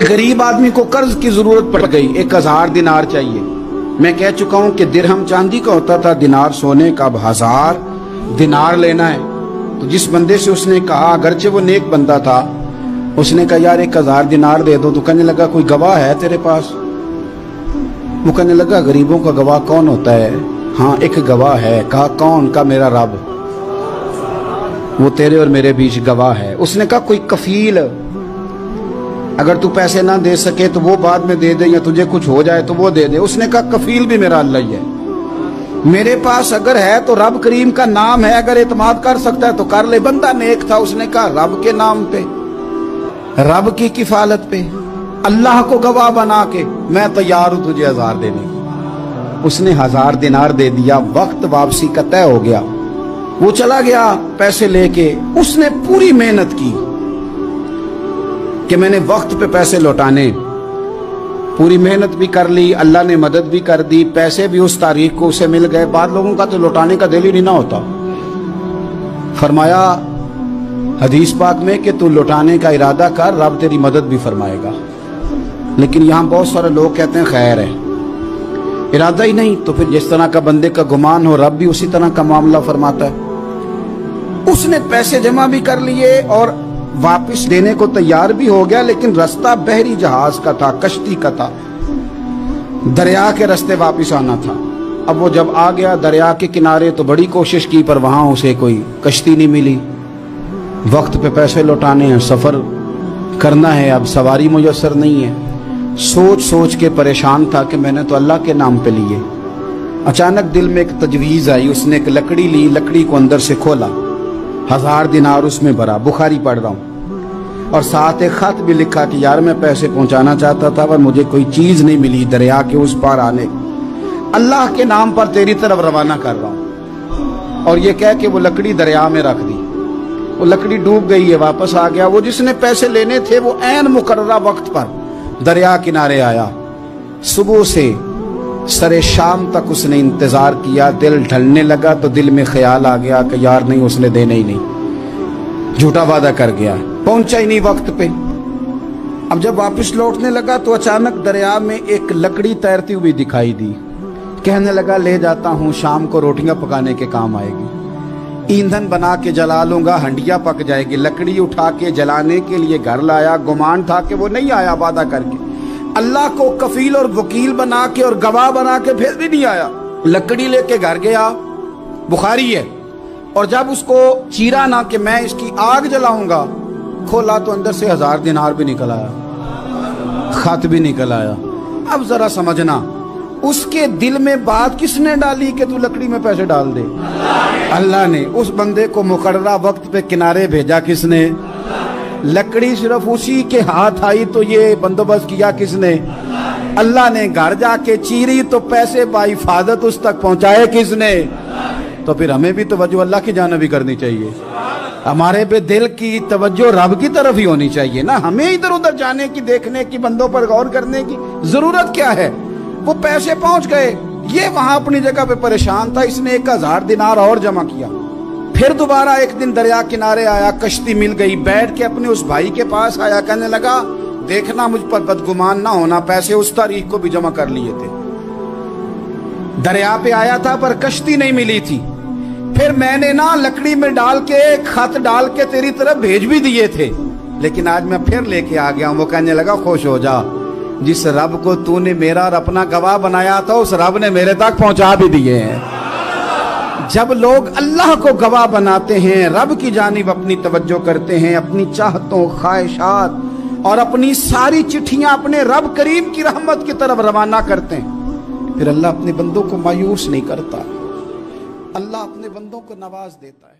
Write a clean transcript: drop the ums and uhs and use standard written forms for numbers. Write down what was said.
गरीब आदमी को कर्ज की जरूरत पड़ गई, 1000 दिनार चाहिए। मैं कह चुका हूं कि दिरहम चांदी का होता था, दिनार सोने का। अब 1000 दिनार लेना है। तो जिस बंदे से उसने कहा, अगरचे वो नेक बंदा था, उसने कहा यार 1000 दिनार दे दो। तो कहने लगा कोई गवाह है तेरे पास? वो कहने लगा गरीबों का गवाह कौन होता है? हाँ एक गवाह है। कहा कौन? का मेरा रब, वो तेरे और मेरे बीच गवाह है। उसने कहा कोई कफील, अगर तू पैसे ना दे सके तो वो बाद में दे दे, या तुझे कुछ हो जाए तो वो दे दे। उसने कहा कफील भी मेरा अल्लाह ही है। मेरे पास अगर है तो रब करीम का नाम है, अगर एतमाद कर सकता है तो कर ले। बंदा नेक था, उसने कहा रब के नाम पे, रब की किफालत पे, अल्लाह को गवाह बना के मैं तैयार हूं तुझे 1000 देने की। उसने 1000 दिनार दे दिया। वक्त वापसी का तय हो गया। वो चला गया पैसे लेके। उसने पूरी मेहनत की कि मैंने वक्त पे पैसे लौटाने, पूरी मेहनत भी कर ली, अल्लाह ने मदद भी कर दी, पैसे भी उस तारीख को उसे मिल गए। बाद लोगों का तो लौटाने का दिल ही नहीं ना होता। फरमाया हदीस पाक में कि तू लौटाने का इरादा कर, रब तेरी मदद भी फरमाएगा। लेकिन यहां बहुत सारे लोग कहते हैं खैर है, इरादा ही नहीं। तो फिर जिस तरह का बंदे का गुमान हो, रब भी उसी तरह का मामला फरमाता है। उसने पैसे जमा भी कर लिए और वापस देने को तैयार भी हो गया, लेकिन रास्ता बहरी जहाज का था, कश्ती का था, दरिया के रास्ते वापस आना था। अब वो जब आ गया दरिया के किनारे तो बड़ी कोशिश की, पर वहां उसे कोई कश्ती नहीं मिली। वक्त पे पैसे लौटाने हैं, सफर करना है, अब सवारी मुयस्सर नहीं है। सोच सोच के परेशान था कि मैंने तो अल्लाह के नाम पे लिए। अचानक दिल में एक तजवीज आई। उसने एक लकड़ी ली, लकड़ी को अंदर से खोला, 1000 दिनार उसमें भरा। बुखारी पढ़ रहा हूं, और साथ एक खत भी लिखा कि यार मैं पैसे पहुंचाना चाहता था पर मुझे कोई चीज नहीं मिली दरिया के उस पार आने, अल्लाह के नाम पर तेरी तरफ रवाना कर रहा हूं। और ये कह के वो लकड़ी दरिया में रख दी। वो लकड़ी डूब गई है, वापस आ गया। वो जिसने पैसे लेने थे वो ऐन मुकर्ररा वक्त पर दरिया किनारे आया। सुबह से सरे शाम तक उसने इंतजार किया। दिल ढलने लगा तो दिल में ख्याल आ गया कि यार नहीं, उसने देने ही नहीं, झूठा वादा कर गया, पहुंचा ही नहीं वक्त पे। अब जब वापस लौटने लगा तो अचानक दरिया में एक लकड़ी तैरती हुई दिखाई दी। कहने लगा ले जाता हूं, शाम को रोटियां पकाने के काम आएगी, ईंधन बना के जला लूंगा, हंडिया पक जाएगी। लकड़ी उठा के जलाने के लिए घर लाया। गुमान था कि वो नहीं आया वादा करके, अल्लाह को कफील और वकील बना के और गवाह बना के फिर भी नहीं आया। लकड़ी लेके घर गया, बुखारी है, और जब उसको चीरा ना कि मैं इसकी आग जलाऊंगा, खोला तो अंदर से 1000 दिनार भी निकल आया, खत भी निकल आया। अब जरा समझना, उसके दिल में बात किसने डाली कि तू लकड़ी में पैसे डाल दे? अल्लाह ने। उस बंदे को मुकर्ररा वक्त पे किनारे भेजा किसने? लकड़ी सिर्फ उसी के हाथ आई तो ये बंदोबस्त किया किसने? अल्लाह ने। घर जाके चीरी तो पैसे बाहिफाजत उस तक पहुंचाए किसने? तो फिर हमें भी तवज्जो अल्लाह की जानिब भी करनी चाहिए। हमारे पे दिल की तवज्जो रब की तरफ ही होनी चाहिए ना। हमें इधर उधर जाने की, देखने की, बंदों पर गौर करने की जरूरत क्या है? वो पैसे पहुंच गए, ये वहां अपनी जगह पे परेशान था। इसने 1000 दिनार और जमा किया। फिर दोबारा एक दिन दरिया किनारे आया, कश्ती मिल गई, बैठ के अपने उस भाई के पास आया। कहने लगा देखना मुझ पर बदगुमान ना होना, पैसे उस तारीख को भी जमा कर लिए थे। दरिया पे आया था पर कश्ती नहीं मिली थी। फिर मैंने ना लकड़ी में डाल के, खत डाल के तेरी तरफ भेज भी दिए थे, लेकिन आज मैं फिर लेके आ गया हूं। वो कहने लगा खुश हो जा, जिस रब को तूने मेरा और अपना गवाह बनाया था उस रब ने मेरे तक पहुंचा भी दिए हैं। जब लोग अल्लाह को गवाह बनाते हैं, रब की जानिब अपनी तवज्जो करते हैं, अपनी चाहतों, ख्वाहिशात और अपनी सारी चिट्ठियां अपने रब करीम की रहमत की तरफ रवाना करते हैं, फिर अल्लाह अपने बंदों को मायूस नहीं करता, अल्लाह अपने बंदों को नवाज देता है।